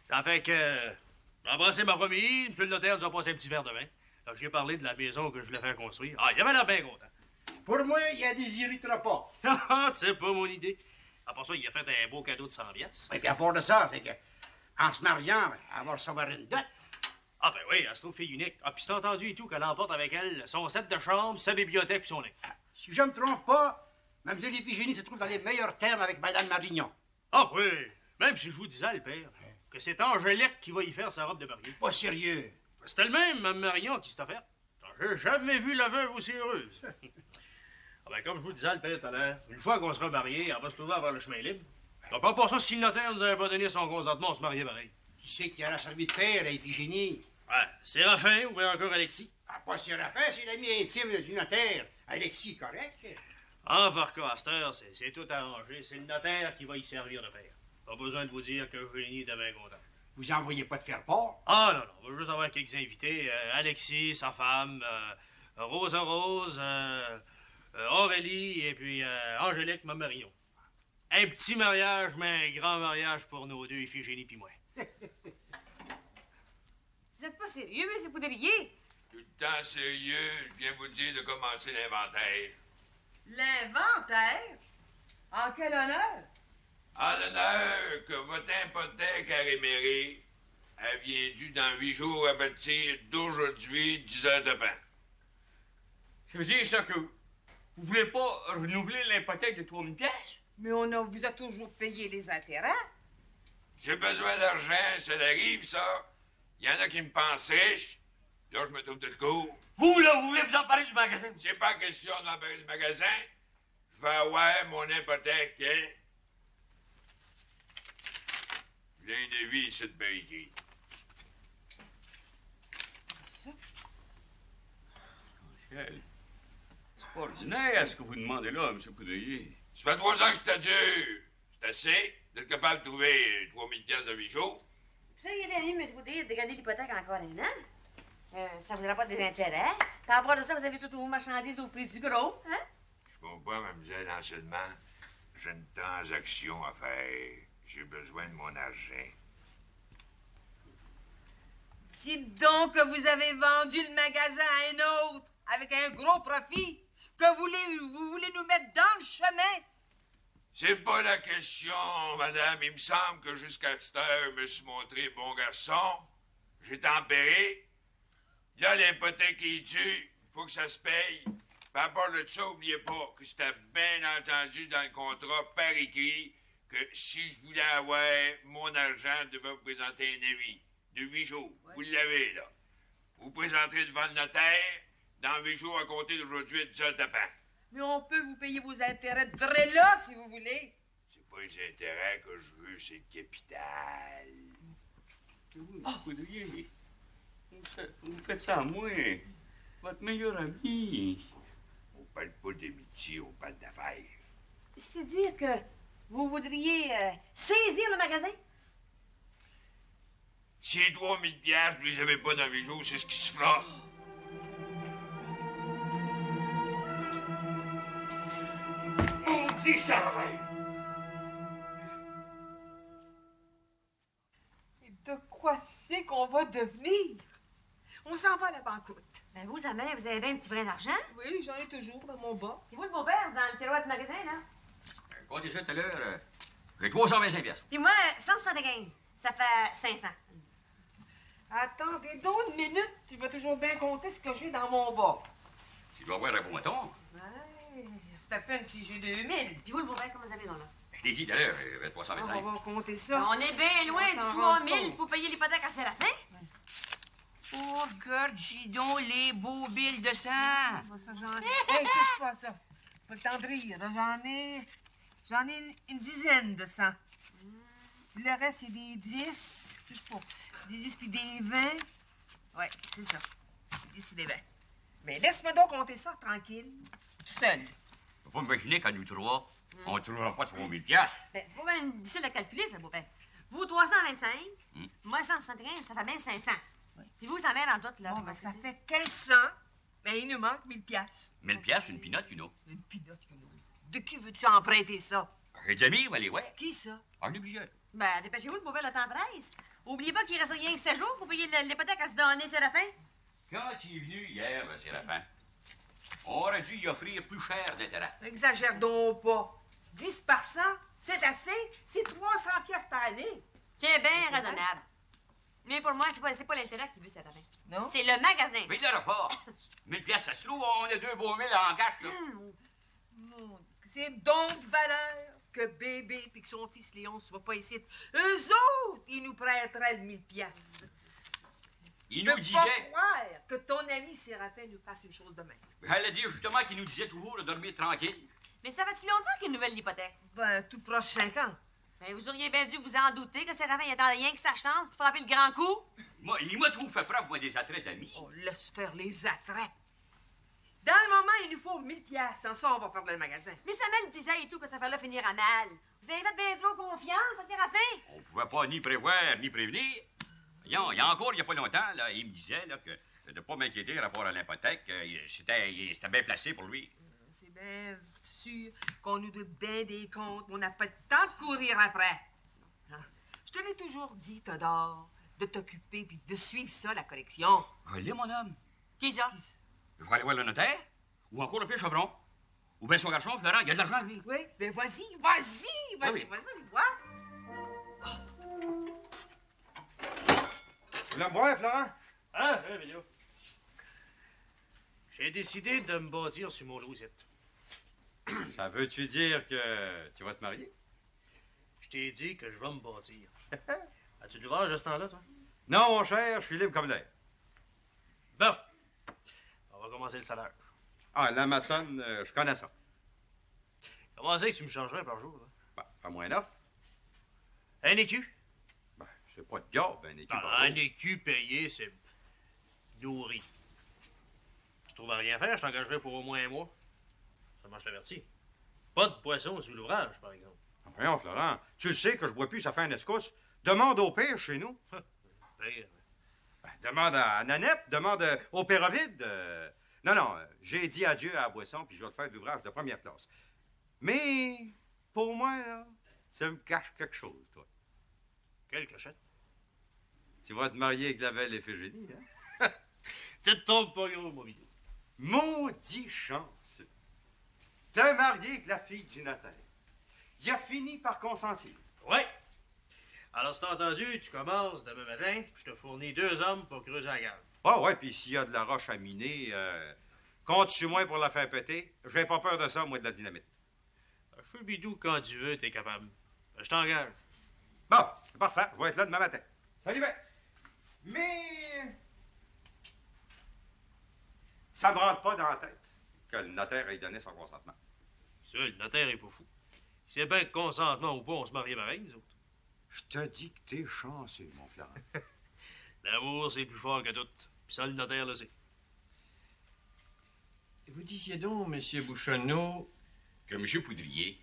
Ça fait que j'ai embrassé ma promise, M. le notaire nous a passé un petit verre de vin. Alors, j'ai parlé de la maison que je voulais faire construire. Ah, il avait l'air bien content. Pour moi, il a des irritera pas. Ah, c'est pas mon idée. Après ça, il a fait un beau cadeau de 100 piastres. Et puis à part de ça, c'est que, en se mariant, elle va recevoir une dot. Ah, ben oui, elle se trouve fille unique. Ah, puis c'est entendu et tout qu'elle emporte avec elle son set de chambre, sa bibliothèque puis son lit. Si je me trompe pas, Mademoiselle Iphigénie se trouve dans les meilleurs termes avec Madame Marignon. Ah oui, même si je vous disais, le père, que c'est Angélique qui va y faire sa robe de mariée. Pas sérieux. C'était le même, Mme Marion, qui s'est offert. J'ai jamais vu la veuve aussi heureuse. Ah ben, comme je vous disais, le père, tout à l'heure, une fois qu'on sera mariés, elle va se trouver à avoir le chemin libre. Donc, pas pour ça, si le notaire nous avait pas donné son consentement, on se mariait pareil. Qui c'est qui aura servi de père à Iphigénie? Ouais, Séraphin ou bien encore Alexis. Ah, pas Séraphin, c'est l'ami intime du notaire. Alexis, correct? Ah, par cas, à cette heure, c'est tout arrangé. C'est le notaire qui va y servir de père. Pas besoin de vous dire que Eugénie était bien content. Vous envoyez pas de faire part? Ah, non, on va juste avoir quelques invités. Alexis, sa femme, Rosa Rose, Aurélie et puis Angélique, ma Marion. Un petit mariage, mais un grand mariage pour nos deux, Iphigénie puis moi. Vous êtes pas sérieux, monsieur Poudrier? Tout le temps sérieux, je viens vous dire de commencer l'inventaire. L'inventaire? En quel honneur? En l'honneur que votre hypothèque à Réméré a vient dû dans 8 jours à bâtir d'aujourd'hui 10 heures de pain. Ça veut dire ça que vous voulez pas renouveler l'hypothèque de 3000 pièces? Mais vous a toujours payé les intérêts. J'ai besoin d'argent, ça arrive, ça. Il y en a qui me pensent riche. Là, je me trouve de le coup. Vous, là, vous voulez vous emparer du magasin? C'est pas question d'embarrer le magasin. Je vais avoir mon hypothèque, hein? J'ai un devis ici de barricade. Ça? Michel, c'est pas ordinaire ce que vous demandez là, M. Poudrier. Ça fait 3 ans que je t'addure. C'est assez d'être capable de trouver 3000 pièces de 8 jours. Ça, il est mieux, monsieur Poudrier, de garder l'hypothèque encore un an. Ça vous rapporte des intérêts. Puis après de ça, vous avez toutes vos marchandises au prix du gros, hein? Je comprends, mademoiselle, anciennement. J'ai une transaction à faire. J'ai besoin de mon argent. Dites donc que vous avez vendu le magasin à un autre avec un gros profit, que vous voulez nous mettre dans le chemin. C'est pas la question, madame. Il me semble que jusqu'à cette heure, je me suis montré bon garçon. J'ai tempéré. Là, l'hypothèque est due. Il faut que ça se paye. Par rapport de ça, n'oubliez pas que c'était bien entendu dans le contrat par écrit que si je voulais avoir mon argent, je devais vous présenter un avis de 8 jours. Ouais. Vous l'avez, là. Vous présenterez devant le notaire dans 8 jours à compter d'aujourd'hui à 10 heures de pain. Mais on peut vous payer vos intérêts de vrai là, si vous voulez. C'est pas les intérêts que je veux, c'est le capital. Oh, Poudrier, vous faites ça à moi, votre meilleur ami. On parle pas d'amitié, on parle d'affaires. C'est dire que vous voudriez saisir le magasin? Si les 3000 piastres, vous les avez pas dans 8 jours, c'est ce qui se fera. On dit ça, Raphaël! Et de quoi c'est qu'on va devenir? On s'en va à la banqueroute. Ben vous, sa mère, vous avez bien un petit brin d'argent? Oui, j'en ai toujours dans mon bas. C'est vous le beau-père dans le tiroir du magasin, là? Comptez ça tout à l'heure. J'ai 325 piastres. Puis moi, 175. Ça fait 500. Attendez donc une minute. Il va toujours bien compter ce que j'ai dans mon bas. Tu dois avoir un bon bâton. Ouais, c'est à peine si j'ai 2000. Puis vous, le beau-père, comment vous avez dans là? Je t'ai dit tout à l'heure, 325. On va compter ça. Ben, on est bien loin du 3000 pour payer l'hypothèque à Séraphin. Oh, regarde, donc les beaux billes de sang. Ça, j'en ai. Hey, touche pas à ça. Pas le temps de rire. J'en ai une dizaine de 100. Le reste, c'est des 10. Touche pas. Des 10 puis des 20. Ouais, c'est ça. Des 10 puis des 20. Mais laisse-moi donc compter ça tranquille. Tout seul. Je peux pas m'imaginer qu'à nous trois, on ne trouvera pas 3000 piastres. Ben, c'est pas bien difficile à calculer, ça, beau-père. Vous, 325. Moi, 175, ça fait bien 500. Puis vous, ça mène en doute, là. Bon, ben, ça fait 1500. Ben, il nous manque 1000 piastres. 1000 piastres, une pinotte, une autre. Une pinotte, une autre. De qui veux-tu emprunter ça? J'ai des amis, on va les voir. Qui ça? On est obligé. Ben, dépêchez-vous, le beau-père, le temps presse. Oubliez pas qu'il reste rien que 7 jours pour payer l'hypothèque à se donner, Séraphin. Quand il est venu hier, Séraphin, on aurait dû y offrir plus cher d'intérêt. Exagère donc pas. 10 par 100, c'est assez. C'est 300 piastres par année. C'est bien raisonnable. Mais pour moi, c'est pas l'intérêt qui veut, Séraphin. Non? C'est le magasin. Mais il n'y aura pas. 1000 piastres, ça se trouve, on a 2 beaux mille en cash, là. Non, C'est donc de valeur que bébé puis que son fils Léon ne soit pas ici. Eux autres, ils nous prêteraient le 1000 piastres. Il Je nous peux disait... pas croire que ton ami Séraphin nous fasse une chose de même. Elle a dit justement qu'il nous disait toujours de dormir tranquille. Mais ça fait-tu longtemps qu'il y a une nouvelle hypothèque? Ben, tout proche 5 ans. Ben, vous auriez bien dû vous en douter que Séraphin il attendait rien que sa chance pour frapper le grand coup. Moi, il m'a trop fait preuve, moi, des attraits d'amis. On laisse faire les attraits. Dans le moment, il nous faut 1000 piastres. Sans ça, on va perdre le magasin. Mais Samuel disait et tout que ça fallait finir à mal. Vous avez fait bien trop confiance à Séraphin. On pouvait pas ni prévoir, ni prévenir. Voyons, il y a pas longtemps, là, il me disait là, que de ne pas m'inquiéter par rapport à l'hypothèque, c'était bien placé pour lui. C'est bien sûr qu'on nous doit bien des comptes, mais on n'a pas le temps de courir après. Hein? Je te l'ai toujours dit, Théodore, de t'occuper puis de suivre ça, la collection. Allez, mon homme. Qui ça? Je vais aller voir le notaire, ou encore le père Chevron. Ou bien son garçon, Florent, il y a de l'argent, lui. Oui, ben vas-y, oui. vois. Tu voulais me voir, Florent? Ah, Vidéo. J'ai décidé de me bâtir sur mon Louisette. Ça veut-tu dire que tu vas te marier? Je t'ai dit que je vais me bâtir. As-tu de l'ouvrage à ce temps-là, toi? Non, mon cher, je suis libre comme l'air. Bon. On va commencer le salaire. Ah, la maçonne, je connais ça. Comment c'est que tu me changerais par jour, là? Ben, pas moins d'offre. Un écu? Ben, c'est pas de job, un écu par Un jour. écu payé, c'est nourri. Tu trouves à rien faire, je t'engagerai pour au moins un mois. Ça marche l'averti. Pas de poisson sous l'ouvrage, par exemple. Ah, voyons, Florent, tu le sais que je bois plus, ça fait un escousse. Demande au père chez nous. Pire. Ben, demande à Nanette, demande au Pérovide. Non, j'ai dit adieu à la boisson, puis je vais te faire de l'ouvrage de première classe. Mais, pour moi, là, ça me cache quelque chose, toi. Quelle cachette? Tu vas te marier avec la belle Éphigénie, hein? Tu te trompes pas, gros, mon vidéo. Maudit chance. T'es marié avec la fille du notaire. Il a fini par consentir. Ouais. Alors, c'est entendu, tu commences demain matin, puis je te fournis 2 hommes pour creuser la gare. Ah ouais, puis s'il y a de la roche à miner, compte sur moi pour la faire péter. J'ai pas peur de ça, moi, de la dynamite. Feu bidou, quand tu veux, t'es capable. Je t'engage. Bon, c'est parfait. Je vais être là demain matin. Salut, ben. Mais... ça me rentre pas dans la tête que le notaire ait donné son consentement. Ça, le notaire est pas fou. C'est bien que consentement ou pas, on se marie pareil, nous autres. Je te dis que t'es chanceux, mon Florent. L'amour, c'est plus fort que tout. Puis ça, le notaire le sait. Vous disiez donc, M. Bouchonneau... Que M. Poudrier,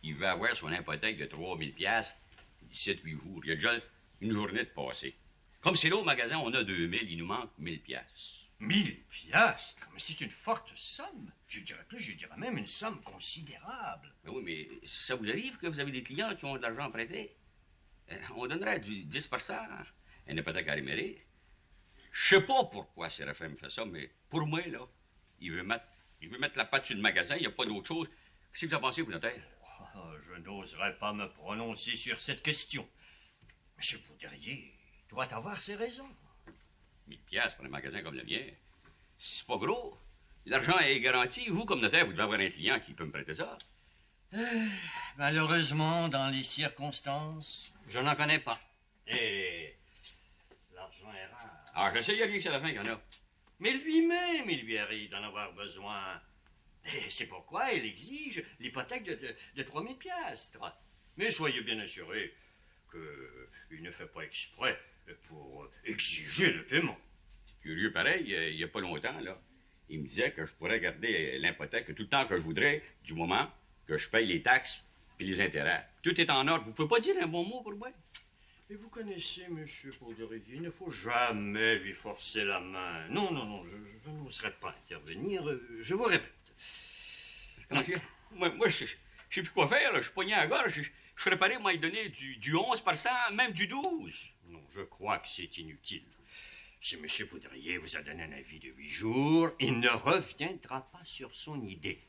il veut avoir son hypothèque de 3000 piastres d'ici 7-8 jours. Il y a déjà une journée de passé. Comme c'est là au magasin, on a 2000, il nous manque 1000 piastres. 1000 piastres? Mais c'est une forte somme. Je dirais plus, je dirais même une somme considérable. Ben oui, mais ça vous arrive que vous avez des clients qui ont de l'argent prêté? On donnerait du 10%, une hypothèque à rémunérer. Je sais pas pourquoi Séraphin me fait ça, mais pour moi, là, il veut mettre la patte sur le magasin, il n'y a pas d'autre chose. Qu'est-ce que vous en pensez, vous, notaire? Oh, je n'oserais pas me prononcer sur cette question. M. Poudrier doit avoir ses raisons. 1000 piastres pour un magasin comme le mien, c'est pas gros. L'argent est garanti. Vous, comme notaire, vous devez avoir un client qui peut me prêter ça. Malheureusement, dans les circonstances, je n'en connais pas. Et l'argent est rare. Alors, je sais, il y a rien que Séraphin qu'il y en a. Mais lui-même, il lui arrive d'en avoir besoin. Et c'est pourquoi il exige l'hypothèque de 3000 piastres. Mais soyez bien assurés qu'il ne fait pas exprès pour exiger le paiement. Curieux pareil, il n'y a pas longtemps, là. Il me disait que je pourrais garder l'hypothèque tout le temps que je voudrais, du moment que je paye les taxes puis les intérêts. Tout est en ordre. Vous pouvez pas dire un bon mot pour moi? Et vous connaissez, M. Poudrier, il ne faut jamais lui forcer la main. Non, je n'oserais pas intervenir. Je vous répète. Comment c'est? Moi, je sais plus quoi faire, là. Je suis pogné à la gorge. Je serais paré, moi, y donner du 11%, même du 12%. Non, je crois que c'est inutile. Si M. Poudrier vous a donné un avis de 8 jours, il ne reviendra pas sur son idée.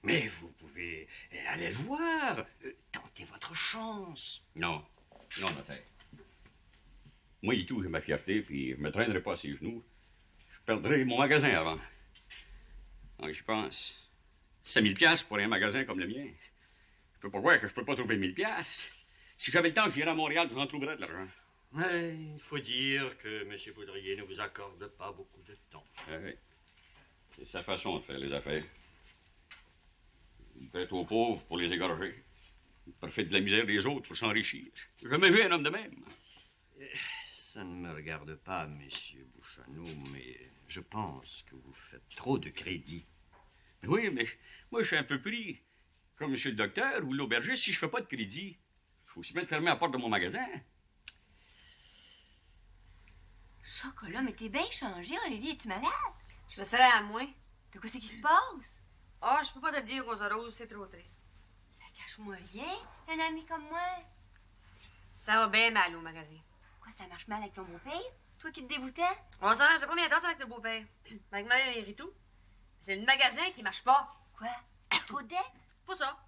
Mais vous pouvez aller le voir, tenter votre chance. Non, notaire. Moi, et tout, j'ai ma fierté, puis je me traînerai pas à ses genoux. Je perdrai mon magasin avant. Donc, je pense 5 000 piastres pour un magasin comme le mien. Je peux pas croire que je peux pas trouver 1 000 piastres. Si j'avais le temps, j'irais à Montréal pour en trouver de l'argent. Mais il faut dire que M. Poudrier ne vous accorde pas beaucoup de temps. Oui. C'est sa façon de faire les affaires. Il prête aux pauvres pour les égorger. Il profite de la misère des autres pour s'enrichir. J'ai jamais vu un homme de même. Ça ne me regarde pas, M. Bouchonneau, mais je pense que vous faites trop de crédit. Oui, mais moi, je suis un peu pris. Comme monsieur le docteur ou l'aubergiste, si je fais pas de crédit, il faut aussi bien de fermer la porte de mon magasin. Chocolat, mais t'es bien changé, Aurélie. Es-tu malade? Je me serais à moins. De quoi c'est qui se passe? Ah, je peux pas te le dire, Rosa Rose, c'est trop triste. Ben, cache-moi rien, un ami comme moi. Ça va bien mal au magasin. Quoi, ça marche mal avec ton beau-père? Toi qui te dévoûtais? On s'en marche pas bien temps avec le beau-père. Avec ma mère et tout. C'est le magasin qui marche pas. Quoi? Trop de dettes? Pas ça.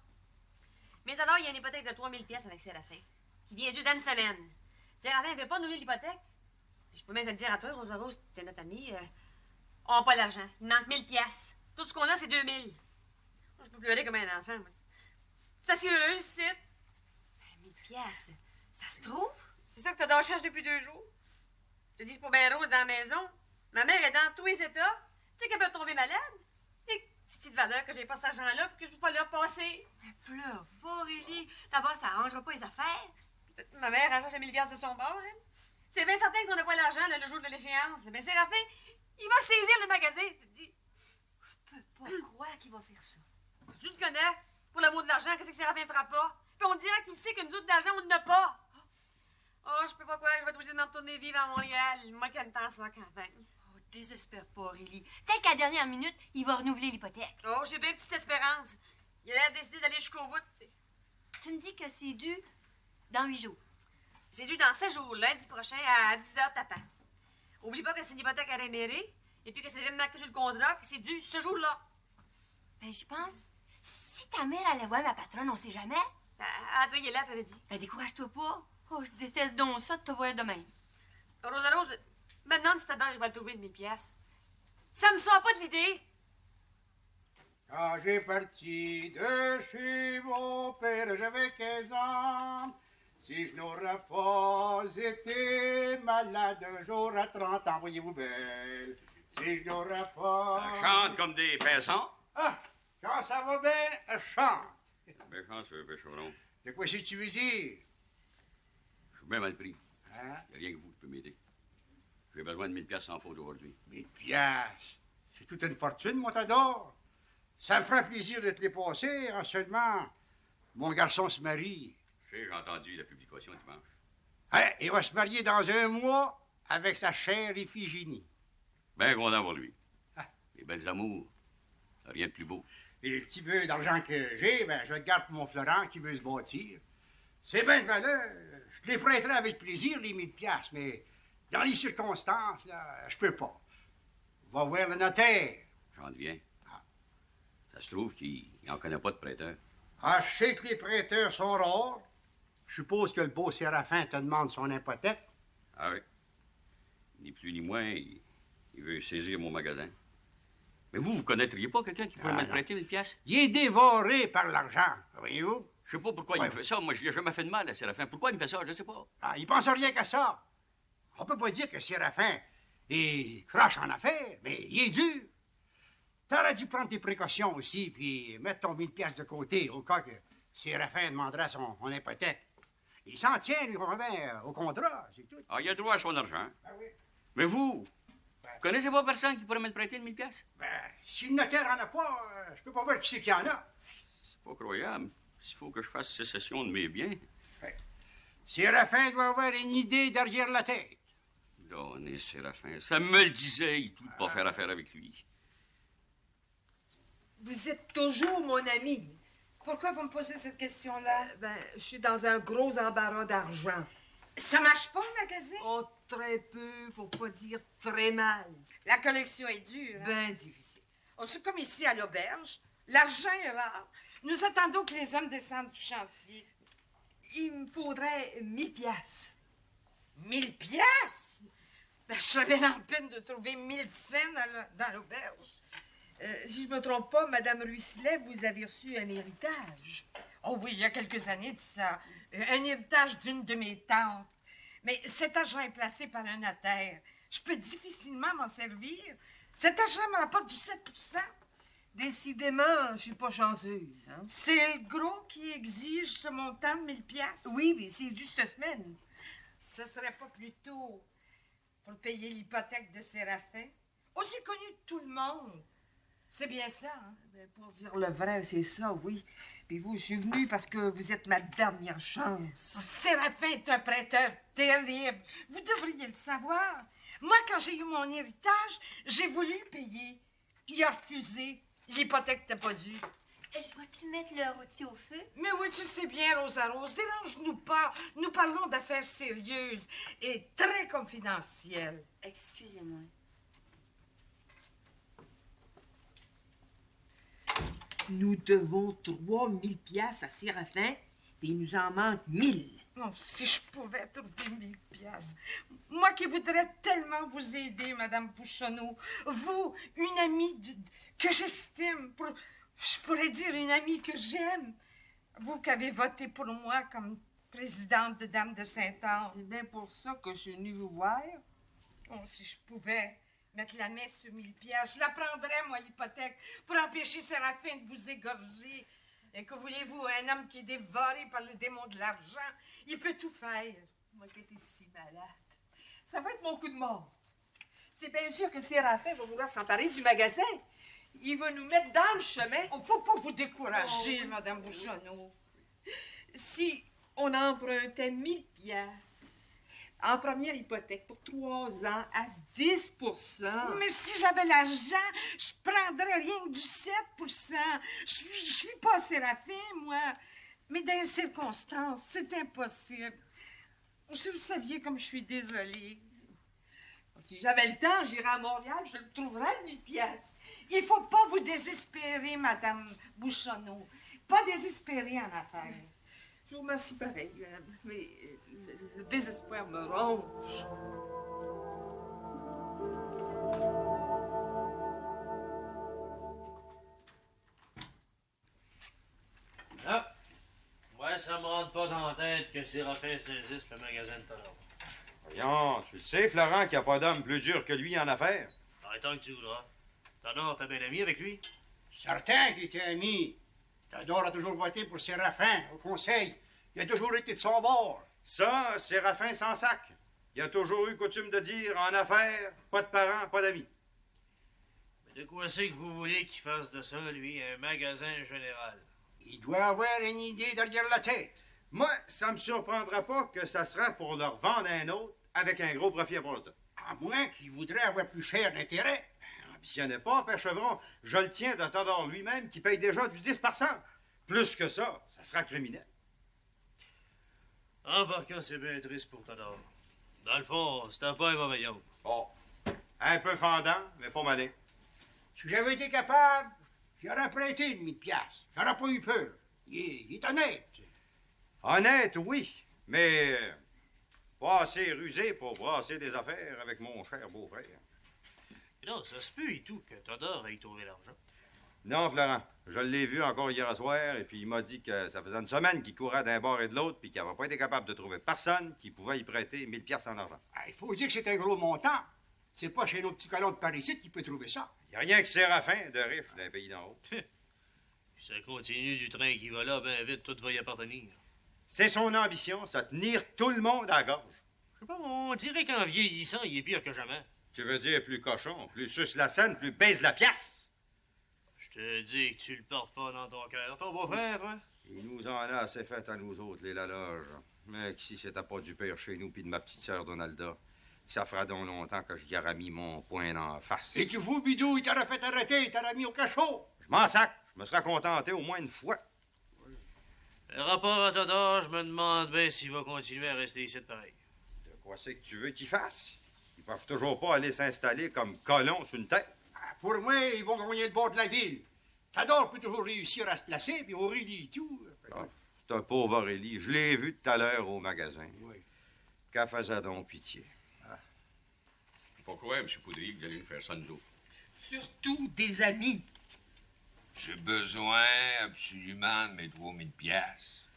Mais alors, il y a une hypothèque de 3 000 piastres avec Séraphin, qui vient due dans une semaine. Séraphin ne veut pas nouer l'hypothèque. Puis je peux même te le dire à toi, Rosa Rose, t'es notre amie. On n'a pas l'argent. Il manque 1 000 piastres. Tout ce qu'on a, c'est 2 000. Je peux pleurer comme un enfant, moi. C'est assez heureux, le site. 1 000 piastres, ça se trouve? C'est ça que t'as d'enchage depuis 2 jours. Je te dis, c'est pour bien rose dans la maison. Ma mère est dans tous les états. Tu sais qu'elle peut tomber malade. Et petite valeur que j'ai pas cet argent-là puis que je peux pas leur passer. Mais pleure pas, Aurélie. D'abord, ça arrangera pas les affaires. Peut-être que ma mère arrache 1 000 piastres de son bord, hein. C'est bien certain que si on n'a pas l'argent là, le jour de l'échéance, ben Séraphin, il va saisir le magasin. Tu te dis, Je peux pas croire qu'il va faire ça. tu le connais. Pour l'amour de l'argent, qu'est-ce que Séraphin fera pas? Puis on dirait qu'il sait que nous autres d'argent, on n'en a pas. Oh, je peux pas croire que je vais être obligée de me retourner vivre à Montréal. Moi qui aime tant ça, campagne. Oh, désespère pas, Aurélie. Peut-être qu'à la dernière minute, il va renouveler l'hypothèque. Oh, j'ai bien une petite espérance. Il a l'air décidé d'aller jusqu'au bout, tu sais. Tu me dis que c'est dû dans 8 jours. J'ai dû dans 7 jours, lundi prochain, à 10h tapant. Oublie pas que c'est une hypothèque à rémérer, et puis que c'est jamais marqué sur le contrat, que c'est dû ce jour-là. Ben, je pense, si ta mère allait voir ma patronne, on sait jamais. Ah, toi, il est là, t'avais dit. Ben, décourage-toi pas. Oh, je déteste donc ça de te voir demain. Rosa Rose, maintenant, si ta mère, il va trouver 1 000 piastres. Ça me sort pas de l'idée. Quand j'ai parti de chez mon père, j'avais 15 ans. Si je n'aurais pas été malade un jour à 30 ans, voyez-vous belle. Si je n'aurais pas... Chante comme des paysans. Ah, quand ça va bien, chante. Ben, chanceux, Péchoron. De quoi si tu veux dire? Je suis bien mal pris. Hein? Il n'y a rien que vous qui peut m'aider. J'ai besoin de 1 000 piastres sans faute aujourd'hui. 1 000 piastres? C'est toute une fortune, mon t'adore. Ça me ferait plaisir de te les passer, en seulement mon garçon se marie. Je sais, j'ai entendu la publication dimanche. Hein, il va se marier dans 1 mois avec sa chère Iphigénie. Bien content pour lui. Les belles amours, rien de plus beau. Et le petit peu d'argent que j'ai, ben, je le garde pour mon Florent qui veut se bâtir. C'est bien de valeur. Je te les prêterai avec plaisir, les 1 000 piastres, mais dans les circonstances, là, je peux pas. Va voir le notaire. J'en deviens. Ça se trouve qu'il n'en connaît pas de prêteur. Ah, je sais que les prêteurs sont rares. Je suppose que le beau Séraphin te demande son hypothèque. Ah oui. Ni plus ni moins, il veut saisir mon magasin. Mais vous connaîtriez pas quelqu'un qui pourrait me prêter 1 000 piastres? Il est dévoré par l'argent, voyez-vous? Je sais pas pourquoi il me fait ça. Moi, je lui ai jamais fait de mal à Séraphin. Pourquoi il me fait ça? Je sais pas. Ah, il pense rien qu'à ça. On peut pas dire que Séraphin est croche en affaires, mais il est dur. T'aurais dû prendre tes précautions aussi, puis mettre ton 1 000 piastres de côté au cas que Séraphin demandera son hypothèque. Il s'en tient, lui, vraiment, au contrat, c'est tout. Ah, il a droit à son argent. Ah oui. Mais vous connaissez pas personne qui pourrait me le prêter de 1 000 piastres? Ben, si le notaire en a pas, je peux pas voir qui c'est qu'il y en a. C'est pas croyable. Il faut que je fasse sécession de mes biens. Séraphin doit avoir une idée derrière la tête. Donnez Séraphin. Ça me le disait, il tout de pas faire affaire avec lui. Vous êtes toujours mon ami. Pourquoi vous me posez cette question-là? Je suis dans un gros embarras d'argent. Ça marche pas, le magasin? Oh, très peu, pour pas dire très mal. La collection est dure. Hein? Ben difficile. Oh, c'est comme ici à l'auberge. L'argent est rare. Nous attendons que les hommes descendent du chantier. Il me faudrait 1 000 piastres. 1 000 piastres? Ben, je serais bien en peine de trouver 1 000 cents dans l'auberge. Si je me trompe pas, Madame Ruisselet, vous avez reçu un héritage. Oh oui, il y a quelques années de ça. Un héritage d'une de mes tantes. Mais cet argent est placé par un notaire. Je peux difficilement m'en servir. Cet argent me rapporte du 7 Décidément, je suis pas chanceuse, hein? C'est le gros qui exige ce montant de 1000 piastres. Oui, mais c'est dû cette semaine. Ce serait pas plutôt pour payer l'hypothèque de Séraphin? Aussi connu de tout le monde. C'est bien ça, hein? Ben, pour dire le vrai, c'est ça, oui. Puis vous, je suis venue parce que vous êtes ma dernière chance. Oh, Séraphin est un prêteur terrible. Vous devriez le savoir. Moi, quand j'ai eu mon héritage, j'ai voulu payer. Il a refusé. L'hypothèque n'a pas dû. Je vois-tu mettre le rôti au feu? Mais oui, tu sais bien, Rosa Rose, dérange-nous pas. Nous parlons d'affaires sérieuses et très confidentielles. Excusez-moi. Nous devons 3000 piastres à Séraphin, puis il nous en manque 1000. Oh, si je pouvais trouver 1000 piastres. Moi qui voudrais tellement vous aider, Madame Bouchonneau. Vous, une amie que j'estime, je pourrais dire une amie que j'aime. Vous qui avez voté pour moi comme présidente de Dame de Sainte-Anne. C'est bien pour ça que je suis venue vous voir. Oh, si je pouvais mettre la messe sur 1000 piastres, je la prendrais, moi, l'hypothèque, pour empêcher Séraphin de vous égorger. Et que voulez-vous, un homme qui est dévoré par le démon de l'argent, il peut tout faire. Moi qui étais si malade. Ça va être mon coup de mort. C'est bien sûr que Séraphin va vouloir s'emparer du magasin. Il va nous mettre dans le chemin. On ne faut pas vous décourager, Madame Bouchonneau. Si on empruntait 1000 piastres en première hypothèque pour 3 ans à 10 %. Mais si j'avais l'argent, je prendrais rien que du 7 Je suis pas Séraphin, moi. Mais dans les circonstances, c'est impossible. Si vous saviez comme je suis désolée. Si j'avais le temps, j'irais à Montréal, je le trouverais, 1000 piastres. Il faut pas vous désespérer, Madame Bouchonneau. Pas désespérer en affaires. Je vous remercie pareil, madame, mais le désespoir me ronge. Ah! Ouais, ça me rentre pas dans la tête que Séraphin saisisse le magasin de Todor. Voyons, tu le sais, Florent, qu'il n'y a pas d'homme plus dur que lui en affaires. Tant que tu voudras. Todor, t'es bien ami avec lui? Certain qu'il était ami. Théodore a toujours voté pour Séraphin au conseil. Il a toujours été de son bord. Ça, Séraphin sans sac. Il a toujours eu coutume de dire, en affaires, pas de parents, pas d'amis. Mais de quoi c'est que vous voulez qu'il fasse de ça, lui, un magasin général? Il doit avoir une idée derrière la tête. Moi, ça me surprendra pas que ça sera pour leur vendre un autre avec un gros profit à part ça. À moins qu'il voudrait avoir plus cher d'intérêt. Ambitionnez pas, Père Chevron. Je le tiens de Todor lui-même qui paye déjà du 10 %. Plus que ça sera criminel. En par cas, c'est bien triste pour Todor. Dans le fond, c'était pas un mauvais homme. Bon. Un peu fendant, mais pas malin. Si j'avais été capable, j'aurais prêté une 1000 piastres. J'aurais pas eu peur. Il est honnête. Honnête, oui, mais pas assez rusé pour brasser des affaires avec mon cher beau-frère. Non, ça se peut et tout que Todor ait trouvé l'argent. Non, Florent, je l'ai vu encore hier soir, et puis il m'a dit que ça faisait une semaine qu'il courait d'un bord et de l'autre, puis qu'il n'avait pas été capable de trouver personne qui pouvait y prêter 1000 piastres en argent. Il faut dire que c'est un gros montant. C'est pas chez nos petits colons de Paris qui peut trouver ça. Il n'y a rien que Séraphin de riche d'un pays d'en haut. Si ça continue du train qui va là, ben vite, tout va y appartenir. C'est son ambition, ça, tenir tout le monde à la gorge. Je sais pas, on dirait qu'en vieillissant, il est pire que jamais. Tu veux dire plus cochon, plus suce la scène, plus baise la pièce? Je te dis que tu le portes pas dans ton cœur. Ton beau-frère, toi? Il nous en a assez fait à nous autres, les Laloges. Mais que si c'était pas du père chez nous puis de ma petite sœur Donalda, ça fera donc longtemps que j'y aurais mis mon poing dans la face. Et tu fous, Bidou, il t'aurait fait arrêter, il t'aurait mis au cachot. Je m'en sac. Je me serais contenté au moins une fois. Par rapport à Todor, je me demande bien s'il va continuer à rester ici de pareil. De quoi c'est que tu veux qu'il fasse? Ils peuvent toujours pas aller s'installer comme colons sur une tête. Pour moi, ils vont gagner le bord de la ville. Tador peut toujours réussir à se placer, puis Aurélie et tout. C'est un pauvre Aurélie. Je l'ai vu tout à l'heure au magasin. Oui. Qu'elle faisait donc pitié. Pourquoi, M. Poudrier, que vous allez nous faire ça, nous autres? Surtout des amis. J'ai besoin absolument de mes 3000 piastres.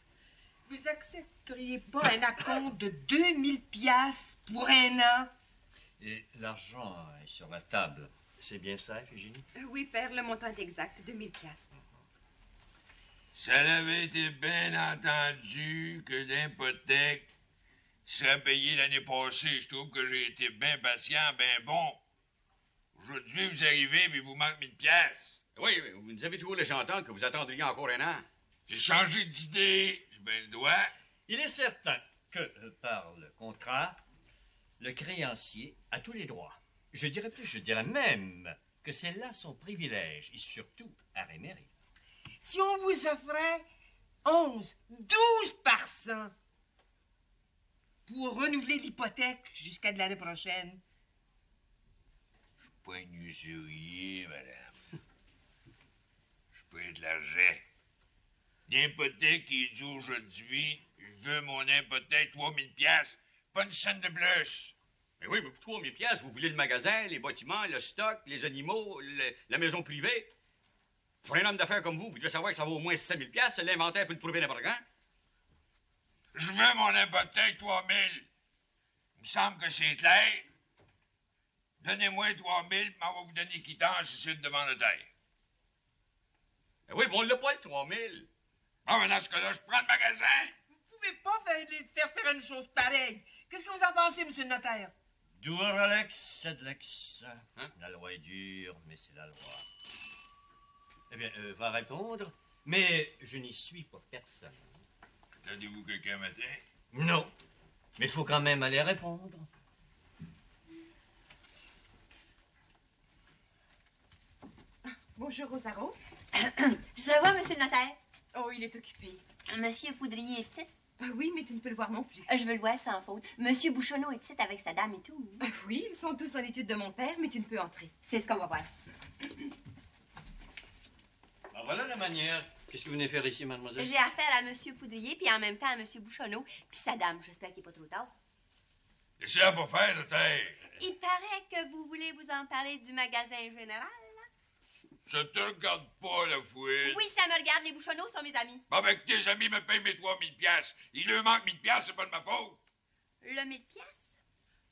Vous accepteriez pas un acompte de 2000 piastres pour un an? Et l'argent est sur la table. C'est bien ça, Eugénie? Oui, père, le montant est exact, 2000 piastres. Ça avait été bien entendu que l'hypothèque serait payée l'année passée. Je trouve que j'ai été bien patient, bien bon. Aujourd'hui, vous arrivez et vous manque 1000 piastres. Oui, vous nous avez toujours laissé entendre que vous attendriez encore un an. J'ai changé d'idée. J'ai bien le droit. Il est certain que, par le contrat, le créancier a tous les droits. Je dirais plus, je dirais même que c'est là son privilège, et surtout à rémérer. Si on vous offrait 11, 12% pour renouveler l'hypothèque jusqu'à de l'année prochaine. Je suis pas un usurier, madame. Je paye de l'argent. L'hypothèque qui est due aujourd'hui, je veux mon hypothèque 3000 piastres, pas une scène de plus. Mais oui, mais pour 3000 piastres, vous voulez le magasin, les bâtiments, le stock, les animaux, la maison privée. Pour un homme d'affaires comme vous devez savoir que ça vaut au moins 5000 piastres. L'inventaire peut le prouver n'importe quand. Je veux mon hypothèque 3000. Il me semble que c'est clair. Donnez-moi 3000, puis on va vous donner quittance ici devant le notaire. Ben oui, mais on l'a pas, le 3000. Bon, mais dans ce cas-là, je prends le magasin. Vous pouvez pas faire une chose pareille. Qu'est-ce que vous en pensez, monsieur le notaire? Duralex, Sedlex. Hein? La loi est dure, mais c'est la loi. Eh bien, va répondre, mais je n'y suis pas personne. Attendez-vous quelqu'un matin? Non, mais il faut quand même aller répondre. Bonjour, Rosa Rose. Je dois voir monsieur le notaire. Oh, il est occupé. Monsieur Poudrier est-il? Oui, mais tu ne peux le voir non plus. Je veux le voir sans faute. Monsieur Bouchonneau est-il avec sa dame et tout? Oui, ils sont tous dans l'étude de mon père, mais tu ne peux entrer. C'est ce qu'on va voir. Ben voilà la manière. Qu'est-ce que vous venez faire ici, mademoiselle? J'ai affaire à monsieur Poudrier, puis en même temps à monsieur Bouchonneau, puis sa dame. J'espère qu'il n'est pas trop tard. Laissez-la pas faire, notaire. Il paraît que vous voulez vous en parler du magasin général. Ça te regarde pas, la fouine. Oui, ça me regarde. Les Bouchonneaux sont mes amis. Bon, ben, que tes amis me payent mes 3000 piastres. Il leur manque 1000 piastres, c'est pas de ma faute. Le 1000 piastres,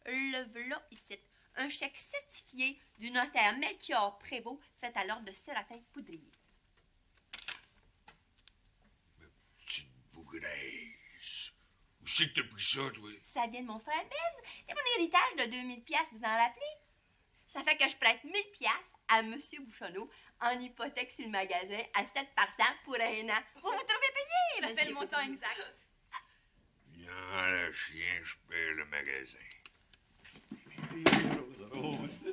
le v'là ici. Un chèque certifié du notaire Melchior Prévost, fait à l'ordre de Séraphin Poudrier. Petite bougraise. Où c'est que t'as pris ça, toi? Ça vient de mon frère Ben. C'est mon héritage de 2000 piastres, vous en rappelez? Ça fait que je prête 1000 piastres à monsieur Bouchonneau en hypothèque sur le magasin à 7% pour un an. Vous vous trouvez payé, Ça fait le montant exact. Viens, le chien, je paie le magasin. Rose.